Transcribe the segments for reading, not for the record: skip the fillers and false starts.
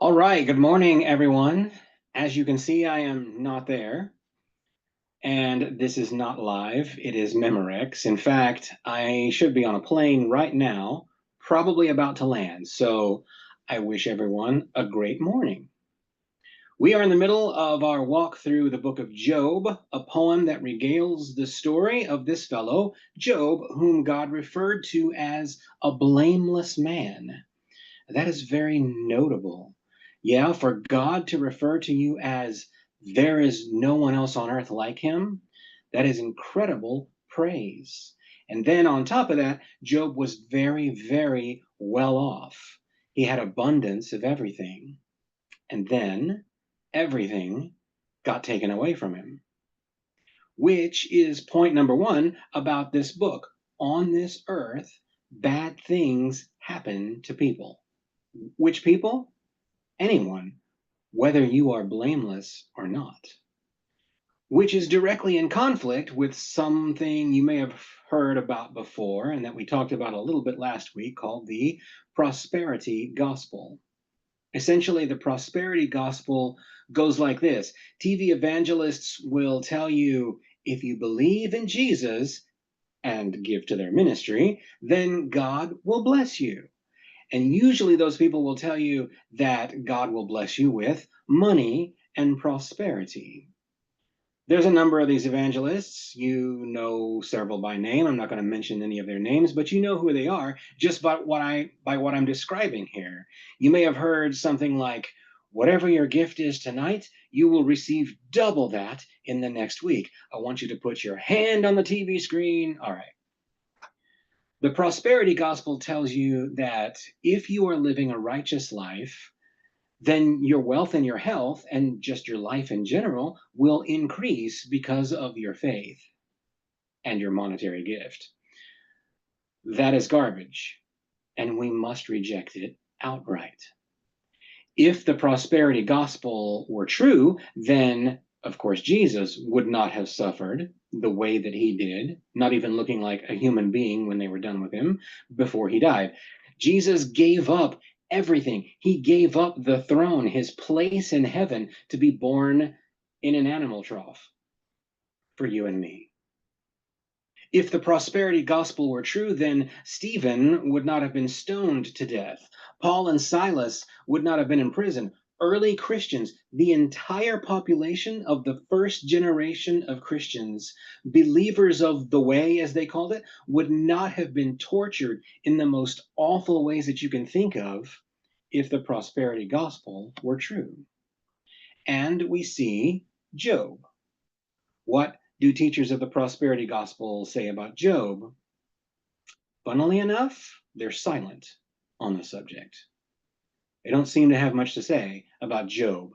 All right, good morning, everyone. As you can see, I am not there, and this is not live. It is Memorex. In fact, I should be on a plane right now, probably about to land. So I wish everyone a great morning. We are in the middle of our walk through the book of Job, a poem that regales the story of this fellow, Job, whom God referred to as a blameless man. That is very notable. Yeah, for God to refer to you as there is no one else on earth like him, that is incredible praise. And then on top of that, Job was very, very well off. He had abundance of everything. And then everything got taken away from him, which is point number one about this book. On this earth, bad things happen to people. Which people? Anyone, whether you are blameless or not, which is directly in conflict with something you may have heard about before and that we talked about a little bit last week called the prosperity gospel. Essentially, the prosperity gospel goes like this. TV evangelists will tell you if you believe in Jesus and give to their ministry, then God will bless you. And usually those people will tell you that God will bless you with money and prosperity. There's a number of these evangelists. You know several by name. I'm not going to mention any of their names, but you know who they are just by what I'm describing here. You may have heard something like, whatever your gift is tonight, you will receive double that in the next week. I want you to put your hand on the TV screen. All right. The prosperity gospel tells you that if you are living a righteous life, then your wealth and your health and just your life in general will increase because of your faith and your monetary gift. That is garbage, and we must reject it outright. If the prosperity gospel were true, then of course Jesus would not have suffered the way that he did, not even looking like a human being when they were done with him before he died. Jesus gave up everything. He gave up the throne, his place in heaven, to be born in an animal trough for you and me. If the prosperity gospel were true, then Stephen would not have been stoned to death. Paul and Silas would not have been in prison. Early Christians, the entire population of the first generation of Christians, believers of the way, as they called it, would not have been tortured in the most awful ways that you can think of if the prosperity gospel were true. And we see Job. What do teachers of the prosperity gospel say about Job? Funnily enough, they're silent on the subject. They don't seem to have much to say about Job.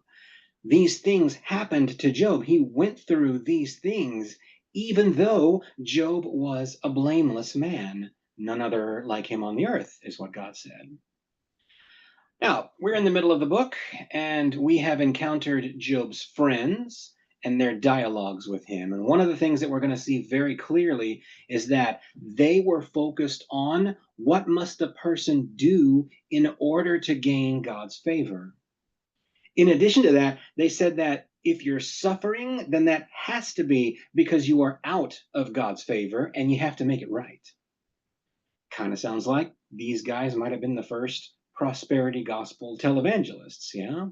These things happened to Job. He went through these things, even though Job was a blameless man. None other like him on the earth, is what God said. Now, we're in the middle of the book, and we have encountered Job's friends and their dialogues with him. And one of the things that we're going to see very clearly is that they were focused on what must a person do in order to gain God's favor. In addition to that, they said that if you're suffering, then that has to be because you are out of God's favor and you have to make it right. Kind of sounds like these guys might have been the first prosperity gospel televangelists, yeah?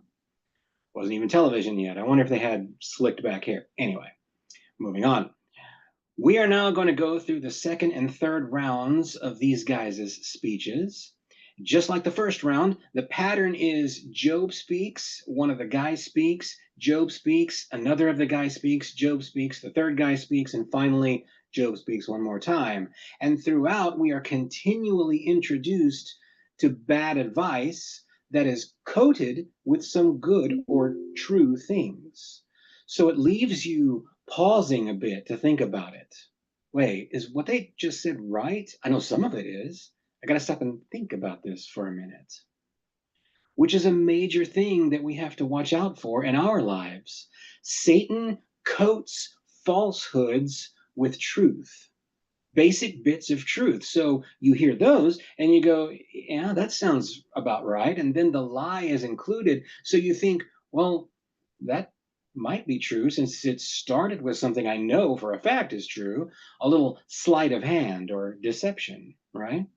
Wasn't even television yet. I wonder if they had slicked back hair. Anyway, moving on. We are now going to go through the second and third rounds of these guys' speeches. Just like the first round, the pattern is Job speaks, one of the guys speaks, Job speaks, another of the guys speaks, Job speaks, the third guy speaks, and finally, Job speaks one more time. And throughout, we are continually introduced to bad advice that is coated with some good or true things. So it leaves you pausing a bit to think about it. Wait, is what they just said right? I know some of it is. I got to stop and think about this for a minute, which is a major thing that we have to watch out for in our lives. Satan coats falsehoods with truth. basic bits of truth. So you hear those and you go, yeah, that sounds about right. And then the lie is included. So you think, well, that might be true since it started with something I know for a fact is true, a little sleight of hand or deception, right?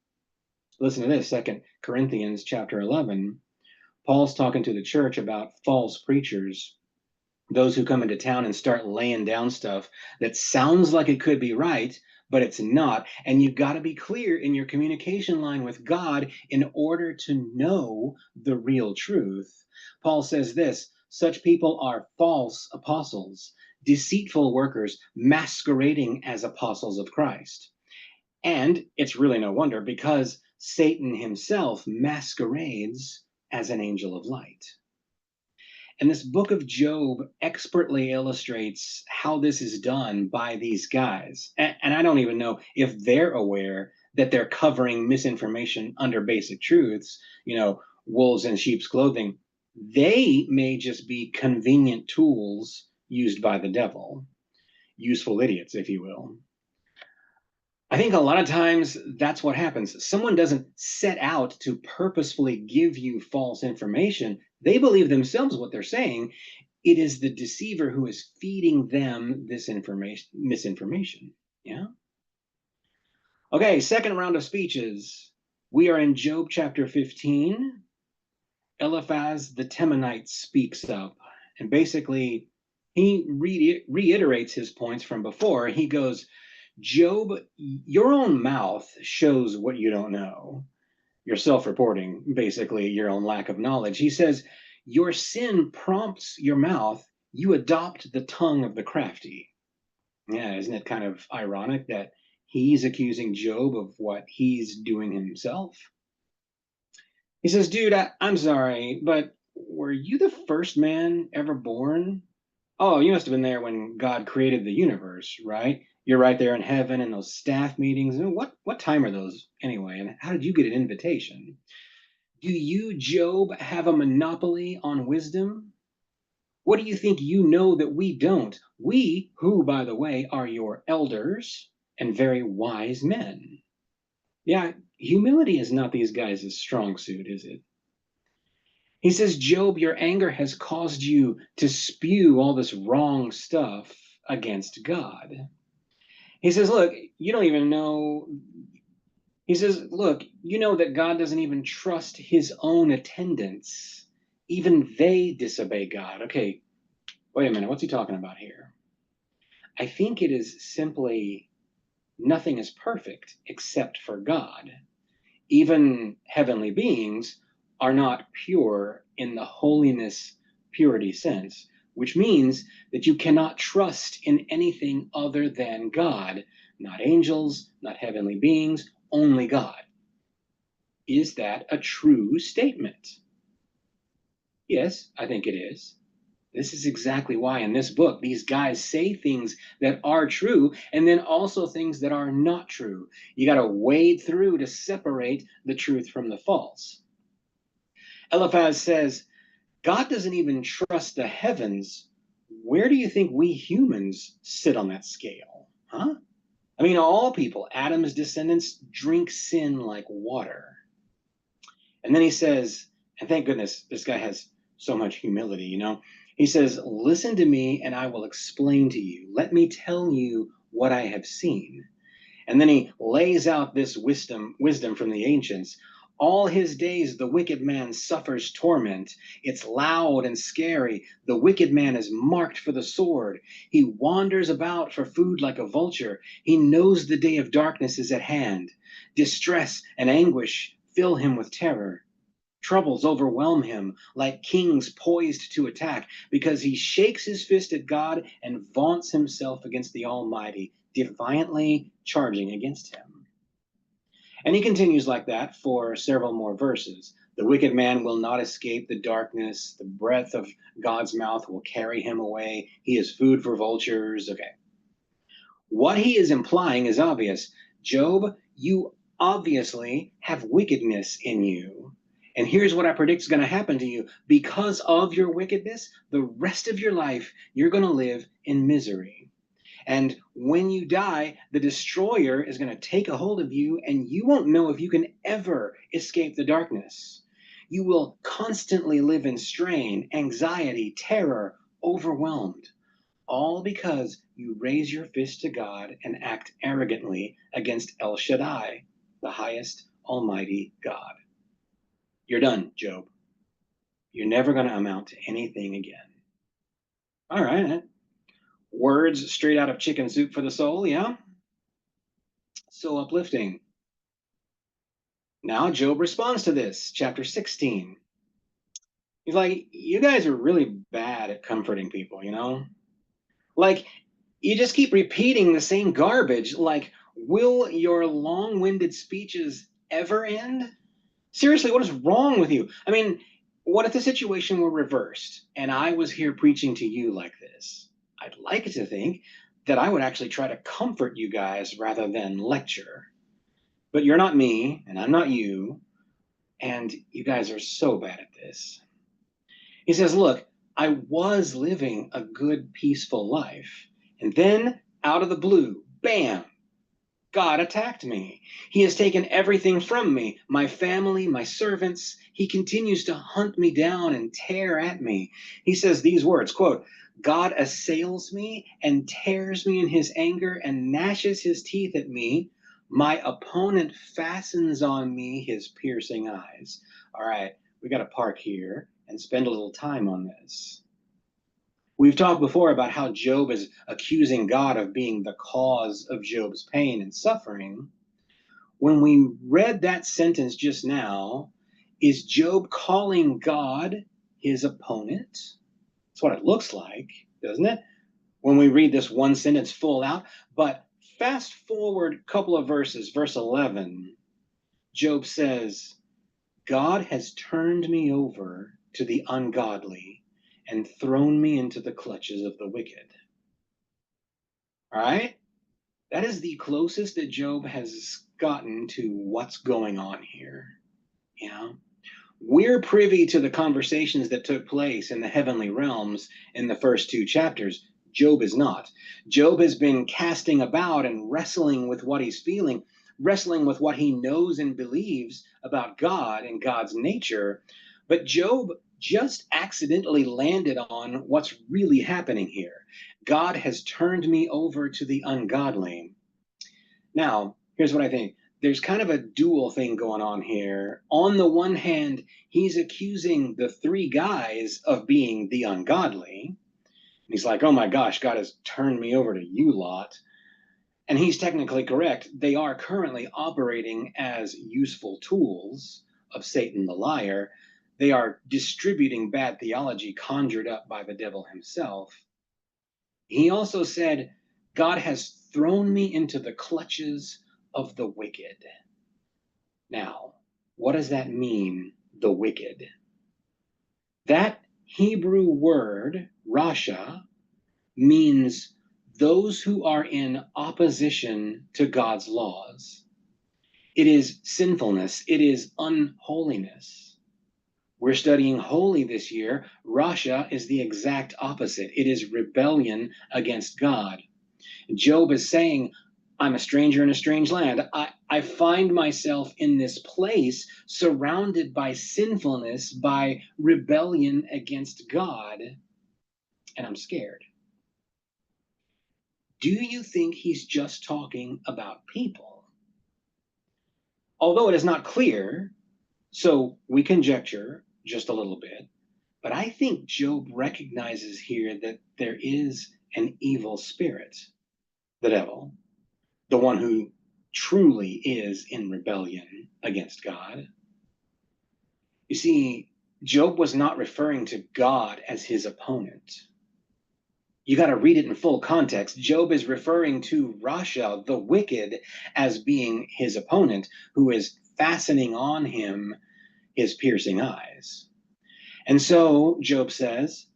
Listen to this, 2 Corinthians chapter 11. Paul's talking to the church about false preachers, those who come into town and start laying down stuff that sounds like it could be right, but it's not. And you've got to be clear in your communication line with God in order to know the real truth. Paul says this: such people are false apostles, deceitful workers masquerading as apostles of Christ. And it's really no wonder because Satan himself masquerades as an angel of light. And this book of Job expertly illustrates how this is done by these guys. And I don't even know if they're aware that they're covering misinformation under basic truths, wolves in sheep's clothing. They may just be convenient tools used by the devil, useful idiots, if you will. I think a lot of times that's what happens. Someone doesn't set out to purposefully give you false information. They believe themselves what they're saying. It is the deceiver who is feeding them this misinformation. Yeah. Okay, second round of speeches. We are in Job chapter 15. Eliphaz the Temanite speaks up, and basically he reiterates his points from before. He goes, Job, your own mouth shows what you don't know. You're self-reporting, basically, your own lack of knowledge. He says, your sin prompts your mouth. You adopt the tongue of the crafty. Yeah, isn't it kind of ironic that he's accusing Job of what he's doing himself? He says, dude, I'm sorry, but were you the first man ever born? Oh, you must have been there when God created the universe, right? You're right there in heaven in those staff meetings. What time are those anyway? And how did you get an invitation? Do you, Job, have a monopoly on wisdom? What do you think you know that we don't? We, who, by the way, are your elders and very wise men. Yeah, humility is not these guys' strong suit, is it? He says, Job, your anger has caused you to spew all this wrong stuff against God. He says, look, you don't even know. He says, look, you know that God doesn't even trust his own attendants. Even they disobey God. Okay, wait a minute. What's he talking about here? I think it is simply nothing is perfect except for God. Even heavenly beings are not pure in the holiness, purity sense, which means that you cannot trust in anything other than God, not angels, not heavenly beings, only God. Is that a true statement? Yes, I think it is. This is exactly why in this book, these guys say things that are true and then also things that are not true. You got to wade through to separate the truth from the false. Eliphaz says, God doesn't even trust the heavens. Where do you think we humans sit on that scale? Huh? I mean, all people, Adam's descendants, drink sin like water. And then he says, and thank goodness this guy has so much humility, He says, listen to me and I will explain to you. Let me tell you what I have seen. And then he lays out this wisdom from the ancients. All his days, the wicked man suffers torment. It's loud and scary. The wicked man is marked for the sword. He wanders about for food like a vulture. He knows the day of darkness is at hand. Distress and anguish fill him with terror. Troubles overwhelm him like kings poised to attack because he shakes his fist at God and vaunts himself against the Almighty, defiantly charging against him. And he continues like that for several more verses. The wicked man will not escape the darkness. The breath of God's mouth will carry him away. He is food for vultures. Okay. What he is implying is obvious. Job, you obviously have wickedness in you. And here's what I predict is going to happen to you. Because of your wickedness, the rest of your life, you're going to live in misery. And when you die, the destroyer is going to take a hold of you, and you won't know if you can ever escape the darkness. You will constantly live in strain, anxiety, terror, overwhelmed, all because you raise your fist to God and act arrogantly against El Shaddai, the highest almighty God. You're done, Job. You're never going to amount to anything again. All right. Words straight out of Chicken Soup for the Soul, yeah? So uplifting. Now Job responds to this, chapter 16. He's like, you guys are really bad at comforting people, you know? Like, you just keep repeating the same garbage. Like, will your long-winded speeches ever end? Seriously, what is wrong with you? I mean, what if the situation were reversed and I was here preaching to you like this? I'd like to think that I would actually try to comfort you guys rather than lecture. But you're not me, and I'm not you, and you guys are so bad at this. He says, look, I was living a good, peaceful life. And then, out of the blue, bam, God attacked me. He has taken everything from me, my family, my servants. He continues to hunt me down and tear at me. He says these words, quote, God assails me and tears me in his anger and gnashes his teeth at me. My opponent fastens on me his piercing eyes. All right, we got to park here and spend a little time on this. We've talked before about how Job is accusing God of being the cause of Job's pain and suffering. When we read that sentence just now, is Job calling God his opponent? That's what it looks like, doesn't it? When we read this one sentence full out. But fast forward a couple of verses, verse 11, Job says, God has turned me over to the ungodly and thrown me into the clutches of the wicked. All right? That is the closest that Job has gotten to what's going on here. You know? We're privy to the conversations that took place in the heavenly realms in the first two chapters. Job is not. Job has been casting about and wrestling with what he's feeling, wrestling with what he knows and believes about God and God's nature. But Job just accidentally landed on what's really happening here. God has turned me over to the ungodly. Now, here's what I think. There's kind of a dual thing going on here. On the one hand, he's accusing the three guys of being the ungodly. And he's like, oh my gosh, God has turned me over to you lot. And he's technically correct. They are currently operating as useful tools of Satan the liar. They are distributing bad theology conjured up by the devil himself. He also said, God has thrown me into the clutches of the wicked. Now, what does that mean, the wicked? That Hebrew word, rasha, means those who are in opposition to God's laws. It is sinfulness. It is unholiness. We're studying holy this year. Rasha is the exact opposite. It is rebellion against God. Job is saying, I'm a stranger in a strange land. I find myself in this place surrounded by sinfulness, by rebellion against God, and I'm scared. Do you think he's just talking about people? Although it is not clear, so we conjecture just a little bit, but I think Job recognizes here that there is an evil spirit, the devil, the one who truly is in rebellion against God. You see, Job was not referring to God as his opponent. You got to read it in full context. Job is referring to Rasha, the wicked, as being his opponent, who is fastening on him his piercing eyes. And so, Job says,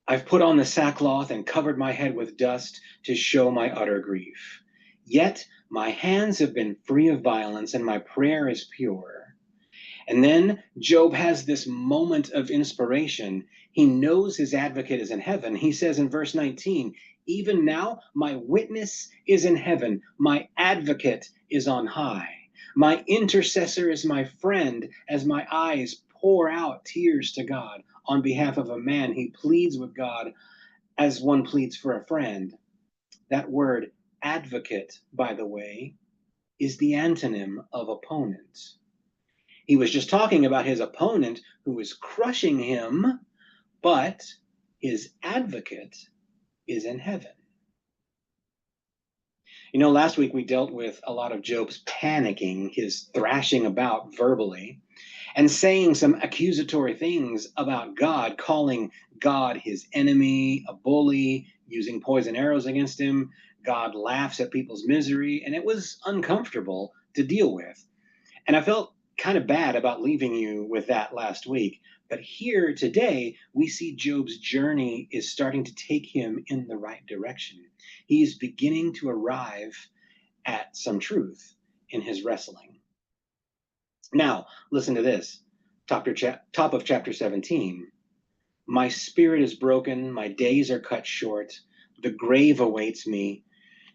I've put on the sackcloth and covered my head with dust to show my utter grief. Yet my hands have been free of violence and my prayer is pure. And then Job has this moment of inspiration. He knows his advocate is in heaven. He says in verse 19, Even now, my witness is in heaven. My advocate is on high. My intercessor is my friend as my eyes pour out tears to God on behalf of a man. He pleads with God as one pleads for a friend. That word advocate, by the way, is the antonym of opponent. He was just talking about his opponent who is crushing him, but his advocate is in heaven. You know, last week we dealt with a lot of Job's panicking, his thrashing about verbally, and saying some accusatory things about God, calling God his enemy, a bully, using poison arrows against him. God laughs at people's misery, and it was uncomfortable to deal with. And I felt kind of bad about leaving you with that last week. But here today, we see Job's journey is starting to take him in the right direction. He's beginning to arrive at some truth in his wrestling. Now, listen to this. Top of chapter 17. My spirit is broken, my days are cut short, the grave awaits me.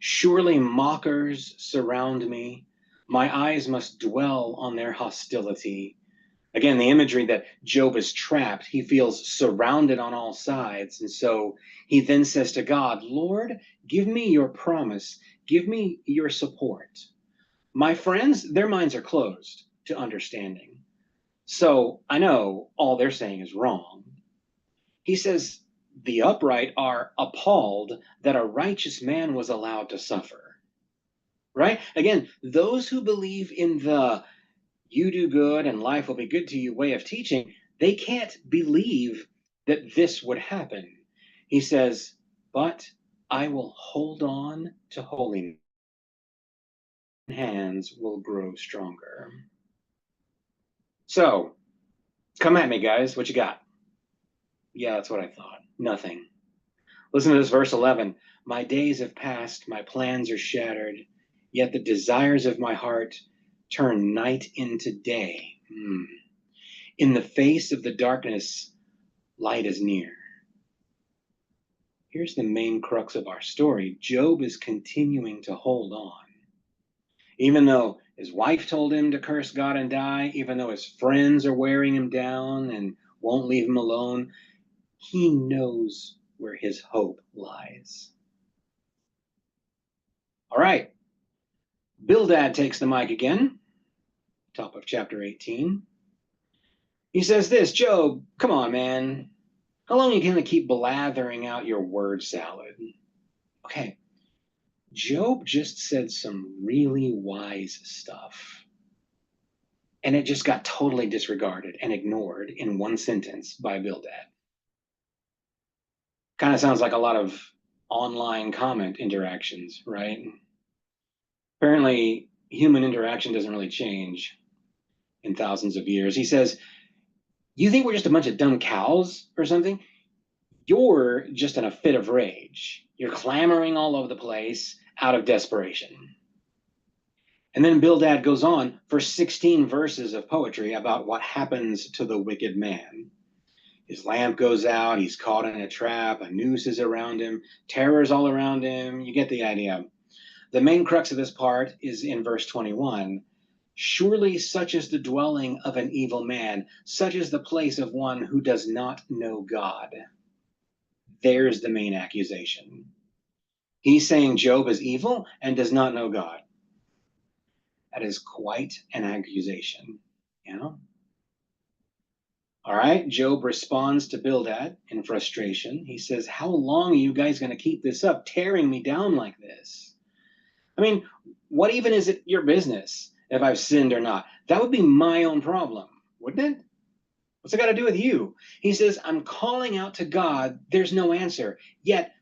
Surely mockers surround me. My eyes must dwell on their hostility. Again, the imagery that Job is trapped, he feels surrounded on all sides. And so he then says to God, Lord, give me your promise, give me your support. My friends, their minds are closed to understanding. So I know all they're saying is wrong. He says, the upright are appalled that a righteous man was allowed to suffer. Right? Again, those who believe in the you do good and life will be good to you way of teaching, they can't believe that this would happen. He says, but I will hold on to holiness. Hands will grow stronger. So, come at me, guys. What you got? Yeah, that's what I thought. Nothing. Listen to this verse 11. My days have passed, my plans are shattered, yet the desires of my heart turn night into day. In the face of the darkness, light is near. Here's the main crux of our story. Job is continuing to hold on. Even though his wife told him to curse God and die, even though his friends are wearing him down and won't leave him alone, he knows where his hope lies. All right. Bildad takes the mic again, top of chapter 18. He says this, Job, come on, man. How long are you going to keep blathering out your word salad? Okay, Job just said some really wise stuff. And it just got totally disregarded and ignored in one sentence by Bildad. Kind of sounds like a lot of online comment interactions, right? Apparently, human interaction doesn't really change in thousands of years. He says, you think we're just a bunch of dumb cows or something? You're just in a fit of rage. You're clamoring all over the place out of desperation. And then Bildad goes on for 16 verses of poetry about what happens to the wicked man. His lamp goes out, he's caught in a trap, a noose is around him, terror's all around him. You get the idea. The main crux of this part is in verse 21. Surely such is the dwelling of an evil man, such is the place of one who does not know God. There's the main accusation. He's saying Job is evil and does not know God. That is quite an accusation, you know? All right, Job responds to Bildad in frustration. He says, how long are you guys going to keep this up, tearing me down like this? I mean, what even is it your business if I've sinned or not? That would be my own problem, wouldn't it? What's it got to do with you? He says, I'm calling out to God. There's no answer. Yet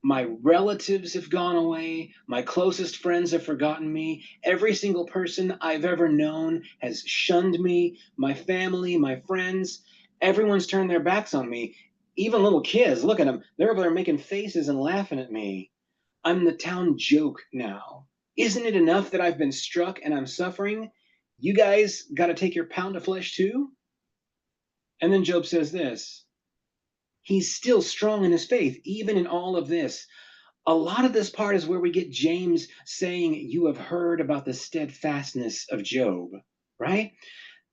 my relatives have gone away. My closest friends have forgotten me. Every single person I've ever known has shunned me. My family, my friends, everyone's turned their backs on me. Even little kids, look at them. They're over there making faces and laughing at me. I'm the town joke now. Isn't it enough that I've been struck and I'm suffering? You guys got to take your pound of flesh too? And then Job says this. He's still strong in his faith, even in all of this. A lot of this part is where we get James saying, "You have heard about the steadfastness of Job," right?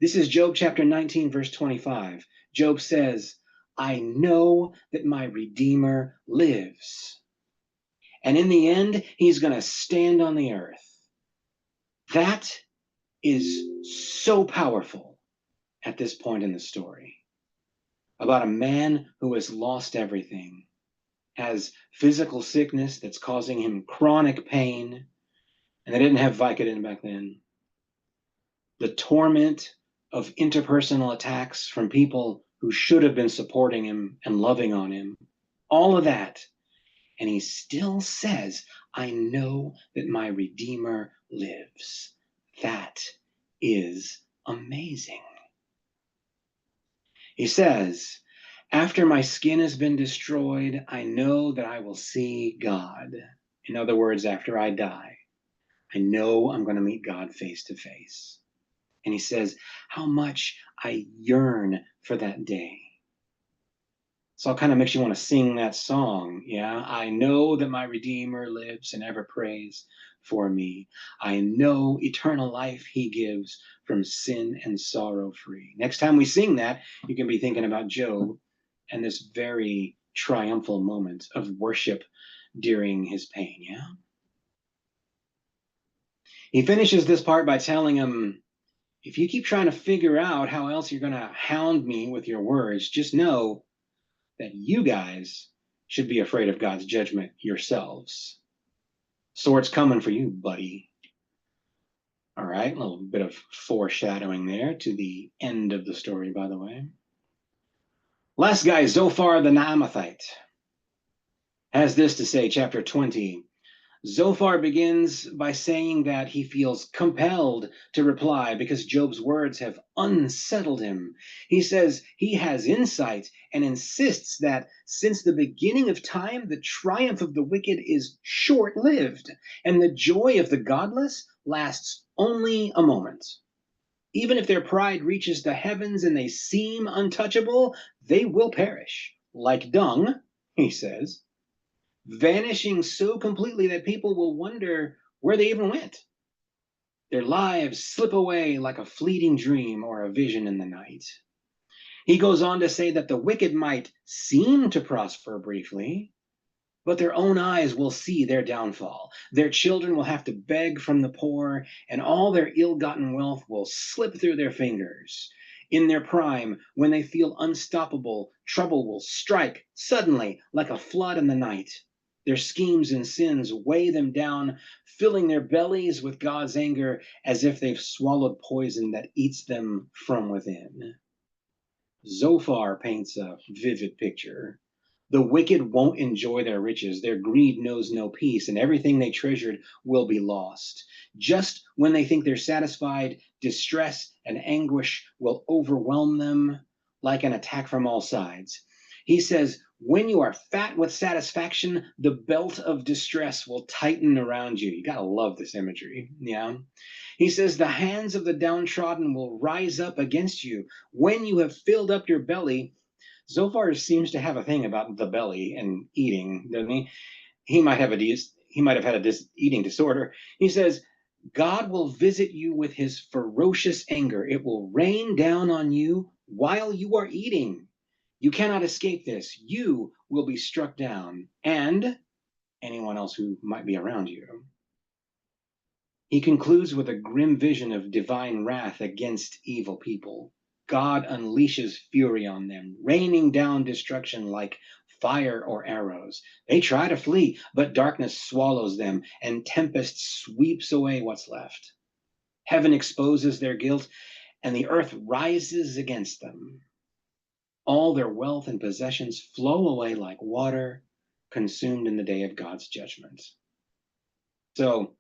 This is Job chapter 19, verse 25. Job says, "I know that my Redeemer lives, and in the end, he's going to stand on the earth." That is so powerful at this point in the story about a man who has lost everything, has physical sickness that's causing him chronic pain, and they didn't have Vicodin back then. The torment of interpersonal attacks from people who should have been supporting him and loving on him, all of that. And he still says, "I know that my Redeemer lives." That is amazing. He says, "After my skin has been destroyed, I know that I will see God." In other words, after I die, I know I'm going to meet God face to face. And he says, "How much I yearn for that day." So it kind of makes you want to sing that song. Yeah. "I know that my Redeemer lives and ever prays for me. I know eternal life he gives, from sin and sorrow free." Next time we sing that, you can be thinking about Job and this very triumphal moment of worship during his pain. Yeah. He finishes this part by telling him, "If you keep trying to figure out how else you're going to hound me with your words, just know that you guys should be afraid of God's judgment yourselves. Sword's coming for you, buddy." All right, a little bit of foreshadowing there to the end of the story, by the way. Last guy, Zophar the Naamathite, has this to say, chapter 20. Zophar begins by saying that he feels compelled to reply because Job's words have unsettled him. He says he has insight and insists that since the beginning of time, the triumph of the wicked is short lived, and the joy of the godless lasts only a moment. Even if their pride reaches the heavens and they seem untouchable, they will perish like dung, he says, vanishing so completely that people will wonder where they even went. Their lives slip away like a fleeting dream or a vision in the night. He goes on to say that the wicked might seem to prosper briefly, but their own eyes will see their downfall. Their children will have to beg from the poor, and all their ill-gotten wealth will slip through their fingers. In their prime, when they feel unstoppable, trouble will strike suddenly like a flood in the night. Their schemes and sins weigh them down, filling their bellies with God's anger as if they've swallowed poison that eats them from within. Zophar paints a vivid picture. The wicked won't enjoy their riches. Their greed knows no peace, and everything they treasured will be lost. Just when they think they're satisfied, distress and anguish will overwhelm them like an attack from all sides. He says, when you are fat with satisfaction, the belt of distress will tighten around you. You got to love this imagery. Yeah. He says, the hands of the downtrodden will rise up against you. When you have filled up your belly, Zophar seems to have a thing about the belly and eating, doesn't he? He might have had a eating disorder. He says, God will visit you with his ferocious anger. It will rain down on you while you are eating. You cannot escape this. You will be struck down, and anyone else who might be around you. He concludes with a grim vision of divine wrath against evil people. God unleashes fury on them, raining down destruction like fire or arrows. They try to flee, but darkness swallows them, and tempest sweeps away what's left. Heaven exposes their guilt, and the earth rises against them. All their wealth and possessions flow away like water, consumed in the day of God's judgment. So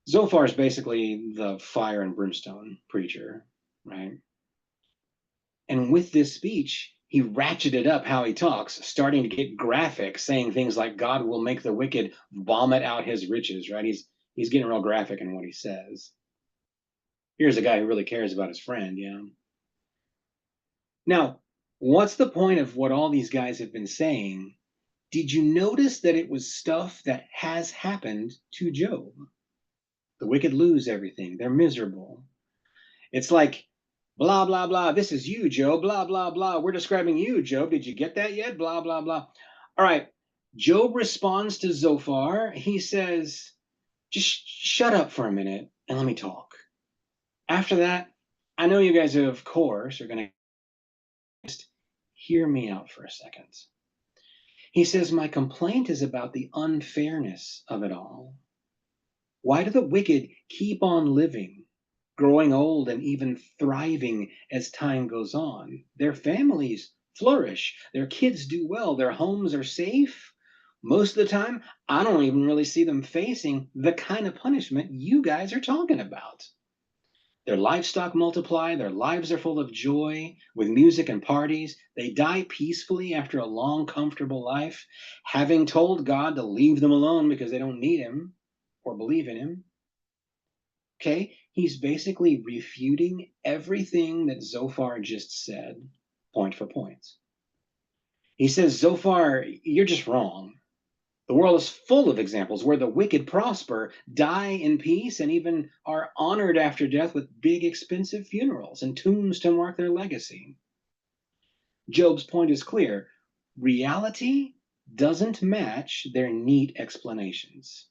Zophar is basically the fire and brimstone preacher, right? And with this speech, he ratcheted up how he talks, starting to get graphic, saying things like God will make the wicked vomit out his riches, right? He's getting real graphic in what he says. Here's a guy who really cares about his friend, yeah. Now, what's the point of what all these guys have been saying Did you notice that it was stuff that has happened to Job? The wicked lose everything. They're miserable. It's like, blah, blah, blah. This is you, Job. Blah, blah, blah. We're describing you, Job. Did you get that yet? Blah, blah, blah. All right. Job responds to Zophar. He says, just shut up for a minute and let me talk. After that, I know you guys, of course, are going to just hear me out for a second. He says, my complaint is about the unfairness of it all. Why do the wicked keep on living, growing old and even thriving as time goes on? Their families flourish, their kids do well, their homes are safe. Most of the time, I don't even really see them facing the kind of punishment you guys are talking about. Their livestock multiply, their lives are full of joy with music and parties. They die peacefully after a long, comfortable life, having told God to leave them alone because they don't need him or believe in him. Okay, he's basically refuting everything that Zophar just said, point for point. He says, Zophar, you're just wrong. The world is full of examples where the wicked prosper, die in peace, and even are honored after death with big, expensive funerals and tombs to mark their legacy. Job's point is clear. Reality doesn't match their neat explanations.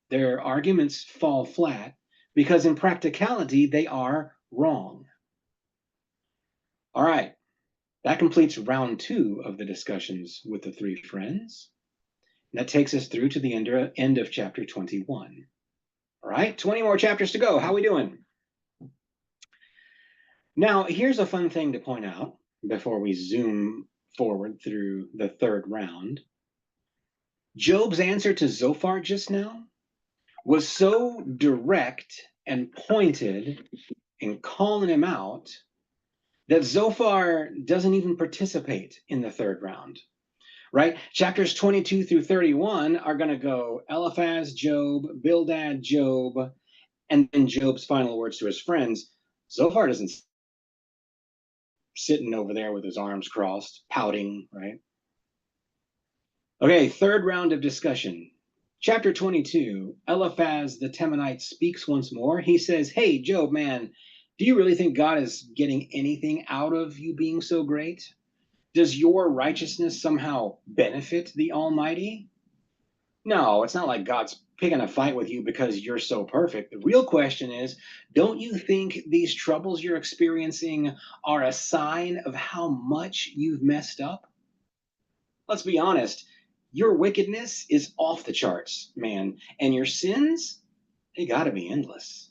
Their arguments fall flat because in practicality, they are wrong. All right, that completes round 2 of the discussions with the 3 friends. And that takes us through to the end of chapter 21. All right, 20 more chapters to go. How we doing? Now, here's a fun thing to point out before we zoom forward through the 3rd round. Job's answer to Zophar just now was so direct and pointed in calling him out that Zophar doesn't even participate in the 3rd round, right? Chapters 22 through 31 are going to go Eliphaz, Job, Bildad, Job, and then Job's final words to his friends. Zophar doesn't sitting over there with his arms crossed, pouting, right? Okay, 3rd round of discussion. Chapter 22, Eliphaz the Temanite speaks once more. He says, hey, Job, man, do you really think God is getting anything out of you being so great? Does your righteousness somehow benefit the Almighty? No, it's not like God's picking a fight with you because you're so perfect. The real question is, don't you think these troubles you're experiencing are a sign of how much you've messed up? Let's be honest, your wickedness is off the charts, man, and your sins, they gotta be endless.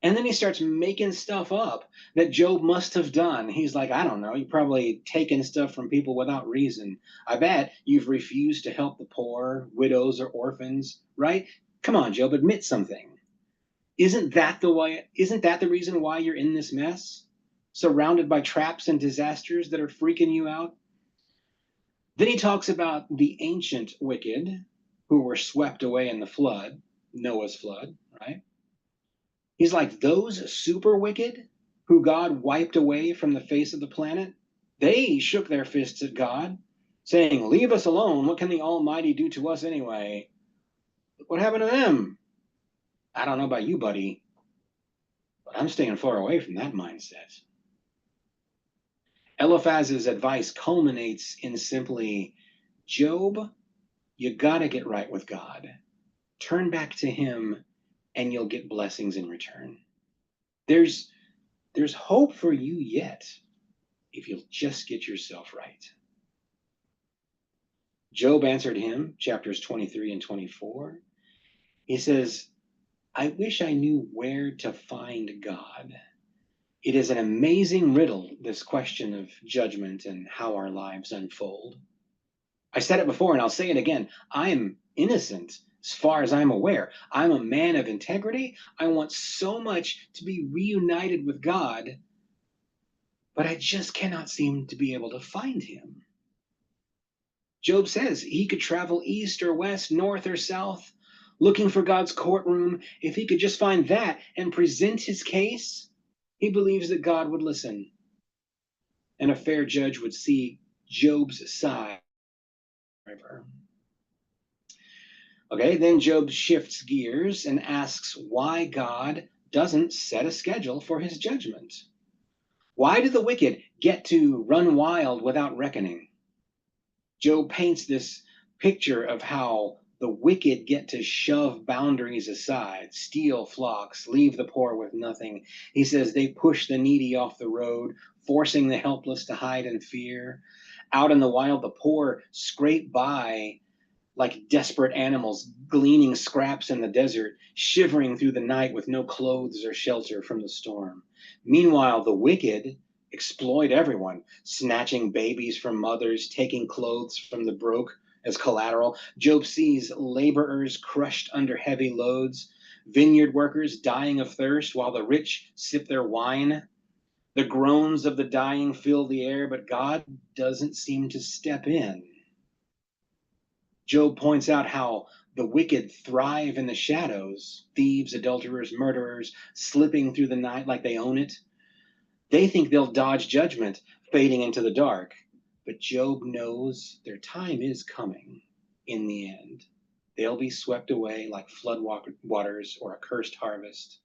And then he starts making stuff up that Job must have done. He's like, I don't know, you've probably taken stuff from people without reason. I bet you've refused to help the poor, widows, or orphans, right? Come on, Job, admit something. Isn't that the reason why you're in this mess? Surrounded by traps and disasters that are freaking you out? Then he talks about the ancient wicked who were swept away in the flood, Noah's flood, right? He's like, those super wicked who God wiped away from the face of the planet, they shook their fists at God, saying, leave us alone. What can the Almighty do to us anyway? Look what happened to them. I don't know about you, buddy, but I'm staying far away from that mindset. Eliphaz's advice culminates in simply, Job, you gotta get right with God. Turn back to him and you'll get blessings in return. There's hope for you yet if you'll just get yourself right. Job answered him, chapters 23 and 24. He says, I wish I knew where to find God. It is an amazing riddle, this question of judgment and how our lives unfold. I said it before and I'll say it again. I am innocent as far as I'm aware. I'm a man of integrity. I want so much to be reunited with God, but I just cannot seem to be able to find him. Job says he could travel east or west, north or south, looking for God's courtroom. If he could just find that and present his case, he believes that God would listen and a fair judge would see Job's side river. Okay, then Job shifts gears and asks why God doesn't set a schedule for his judgment. Why do the wicked get to run wild without reckoning? Job paints this picture of how the wicked get to shove boundaries aside, steal flocks, leave the poor with nothing. He says they push the needy off the road, forcing the helpless to hide in fear. Out in the wild, the poor scrape by like desperate animals, gleaning scraps in the desert, shivering through the night with no clothes or shelter from the storm. Meanwhile, the wicked exploit everyone, snatching babies from mothers, taking clothes from the broke as collateral. Job sees laborers crushed under heavy loads, vineyard workers dying of thirst while the rich sip their wine. The groans of the dying fill the air, but God doesn't seem to step in. Job points out how the wicked thrive in the shadows, thieves, adulterers, murderers, slipping through the night like they own it. They think they'll dodge judgment, fading into the dark. But Job knows their time is coming in the end. They'll be swept away like flood waters or a cursed harvest.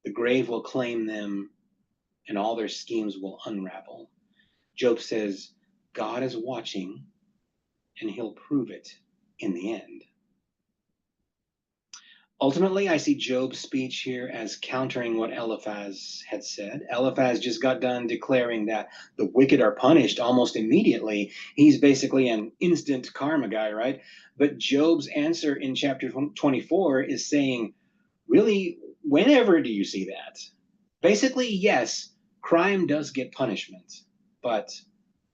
The grave will claim them, and all their schemes will unravel. Job says, God is watching, and he'll prove it in the end. Ultimately, I see Job's speech here as countering what Eliphaz had said. Eliphaz just got done declaring that the wicked are punished almost immediately. He's basically an instant karma guy, right? But Job's answer in chapter 24 is saying, really, whenever do you see that? Basically, yes, crime does get punishment, but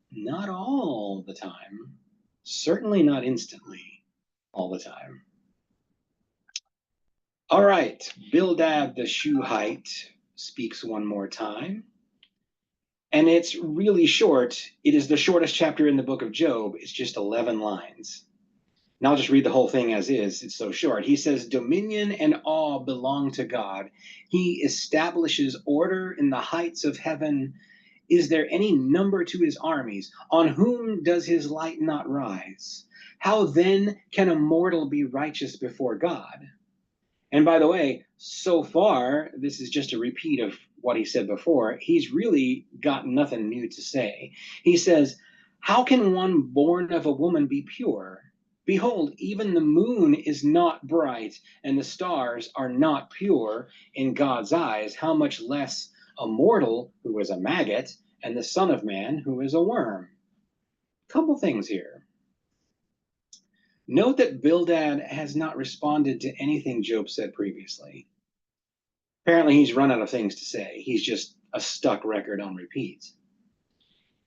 not all the time. Certainly not instantly all the time. All right, Bildad the Shuhite speaks one more time. And it's really short. It is the shortest chapter in the book of Job. It's just 11 lines. And I'll just read the whole thing as is. It's so short. He says, dominion and awe belong to God. He establishes order in the heights of heaven. Is there any number to his armies? On whom does his light not rise? How then can a mortal be righteous before God? And by the way, so far, this is just a repeat of what he said before. He's really got nothing new to say. He says, how can one born of a woman be pure? Behold, even the moon is not bright, and the stars are not pure in God's eyes. How much less a mortal who is a maggot, and the Son of Man who is a worm? Couple things here. Note that Bildad has not responded to anything Job said previously. Apparently, he's run out of things to say. He's just a stuck record on repeat.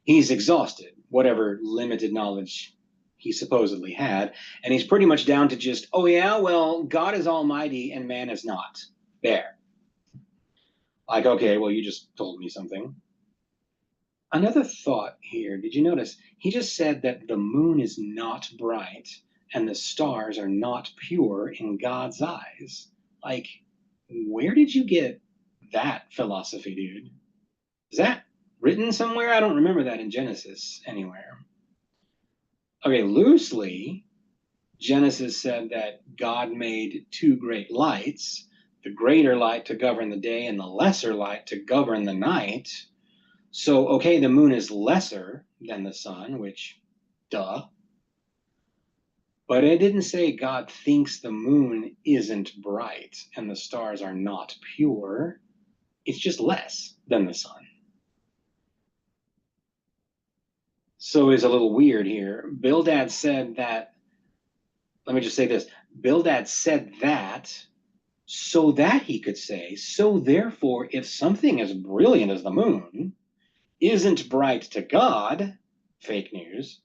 He's exhausted, whatever limited knowledge he supposedly had, and he's pretty much down to just, oh yeah, well, God is almighty and man is not. There. Like, okay, well, you just told me something. Another thought here, did you notice? He just said that the moon is not bright and the stars are not pure in God's eyes. Like, where did you get that philosophy, dude? Is that written somewhere? I don't remember that in Genesis anywhere. Okay, loosely, Genesis said that God made two great lights, the greater light to govern the day and the lesser light to govern the night. So, okay, the moon is lesser than the sun, which, duh. But it didn't say God thinks the moon isn't bright and the stars are not pure. It's just less than the sun. So it's a little weird here. Bildad said that, let me just say this. Bildad said that so that he could say, so therefore, if something as brilliant as the moon isn't bright to God, fake news,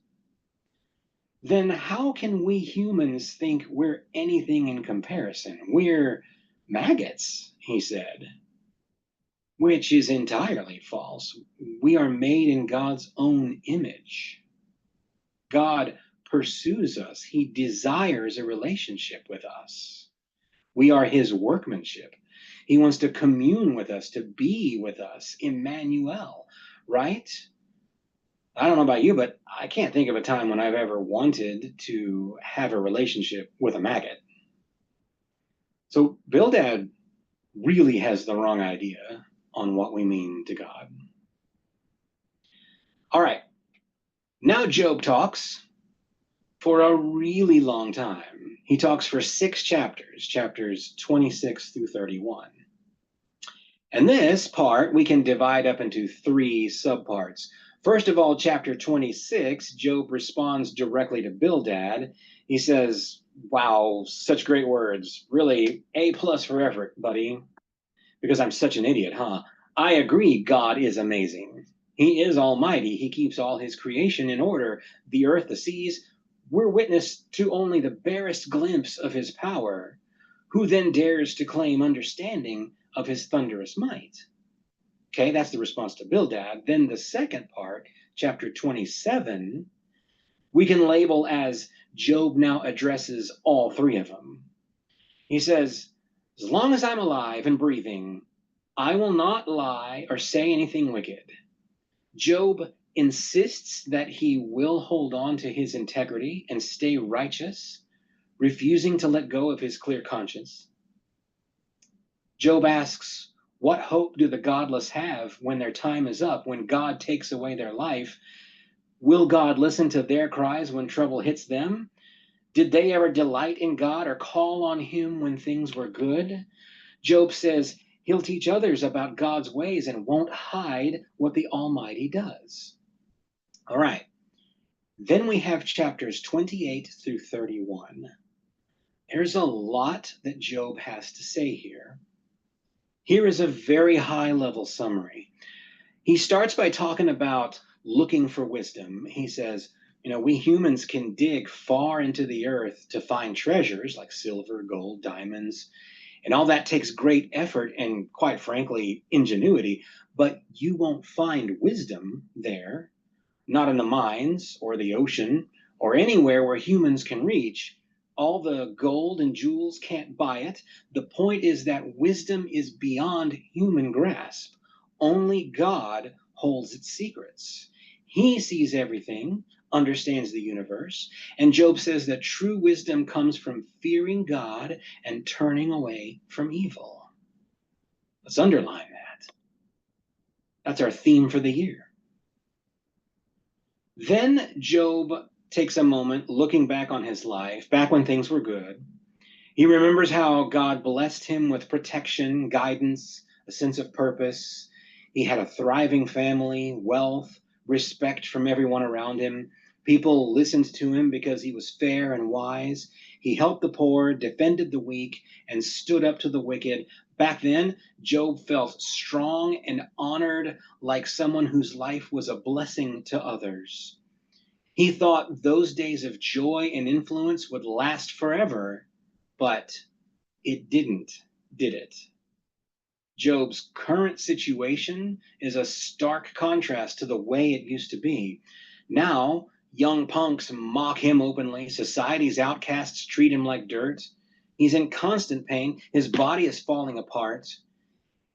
then how can we humans think we're anything in comparison? We're maggots, he said, which is entirely false. We are made in God's own image. God pursues us. He desires a relationship with us. We are his workmanship. He wants to commune with us, to be with us, Emmanuel, right? I don't know about you, but I can't think of a time when I've ever wanted to have a relationship with a maggot. So Bildad really has the wrong idea on what we mean to God. All right, now Job talks for a really long time. He talks for 6 chapters, chapters 26 through 31. And this part we can divide up into 3 subparts. First of all, chapter 26, Job responds directly to Bildad. He says, wow, such great words. Really, A plus for effort, buddy, because I'm such an idiot, huh? I agree, God is amazing. He is almighty. He keeps all his creation in order. The earth, the seas, we're witness to only the barest glimpse of his power. Who then dares to claim understanding of his thunderous might? Okay, that's the response to Bildad. Then the second part, chapter 27, we can label as Job now addresses all 3 of them. He says, as long as I'm alive and breathing, I will not lie or say anything wicked. Job insists that he will hold on to his integrity and stay righteous, refusing to let go of his clear conscience. Job asks, what hope do the godless have when their time is up, when God takes away their life? Will God listen to their cries when trouble hits them? Did they ever delight in God or call on him when things were good? Job says he'll teach others about God's ways and won't hide what the Almighty does. All right. Then we have chapters 28 through 31. There's a lot that Job has to say here. Here is a very high level summary. He starts by talking about looking for wisdom. He says, we humans can dig far into the earth to find treasures like silver, gold, diamonds, and all that takes great effort and, quite frankly, ingenuity, but you won't find wisdom there, not in the mines or the ocean or anywhere where humans can reach. All the gold and jewels can't buy it. The point is that wisdom is beyond human grasp. Only God holds its secrets. He sees everything, understands the universe, and Job says that true wisdom comes from fearing God and turning away from evil. Let's underline that. That's our theme for the year. Then Job takes a moment looking back on his life, back when things were good. He remembers how God blessed him with protection, guidance, a sense of purpose. He had a thriving family, wealth, respect from everyone around him. People listened to him because he was fair and wise. He helped the poor, defended the weak, and stood up to the wicked. Back then, Job felt strong and honored, like someone whose life was a blessing to others. He thought those days of joy and influence would last forever, but it didn't, did it? Job's current situation is a stark contrast to the way it used to be. Now, young punks mock him openly, society's outcasts treat him like dirt. He's in constant pain, his body is falling apart,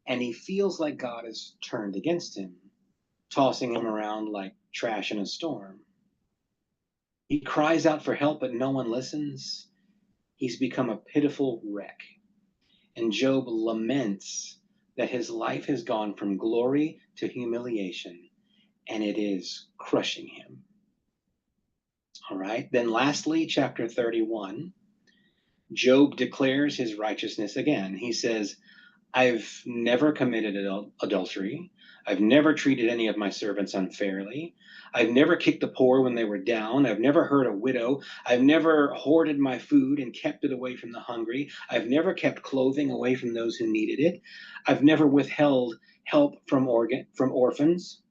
and he feels like God has turned against him, tossing him around like trash in a storm. He cries out for help, but no one listens. He's become a pitiful wreck. And Job laments that his life has gone from glory to humiliation, and it is crushing him. All right. Then, lastly, chapter 31, Job declares his righteousness again. He says, I've never committed adultery. I've never treated any of my servants unfairly. I've never kicked the poor when they were down. I've never hurt a widow. I've never hoarded my food and kept it away from the hungry. I've never kept clothing away from those who needed it. I've never withheld help from orphans.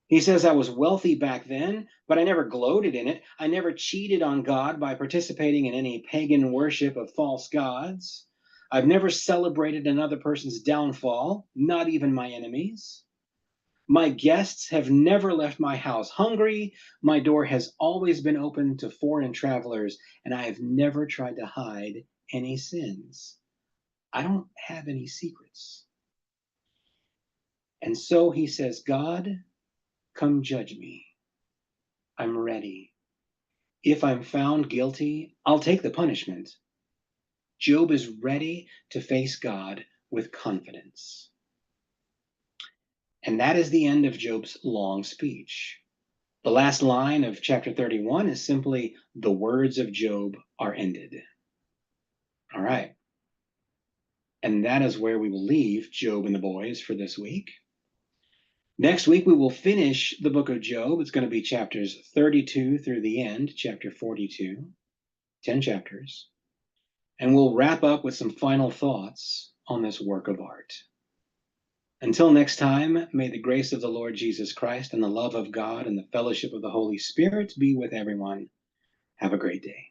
He says, I was wealthy back then, but I never gloated in it. I never cheated on God by participating in any pagan worship of false gods. I've never celebrated another person's downfall, not even my enemies. My guests have never left my house hungry. My door has always been open to foreign travelers, and I have never tried to hide any sins. I don't have any secrets. And so he says, God, come judge me. I'm ready. If I'm found guilty, I'll take the punishment. Job is ready to face God with confidence. And that is the end of Job's long speech. The last line of chapter 31 is simply, the words of Job are ended. All right. And that is where we will leave Job and the boys for this week. Next week, we will finish the book of Job. It's going to be chapters 32 through the end, chapter 42, 10 chapters. And we'll wrap up with some final thoughts on this work of art. Until next time, may the grace of the Lord Jesus Christ and the love of God and the fellowship of the Holy Spirit be with everyone. Have a great day.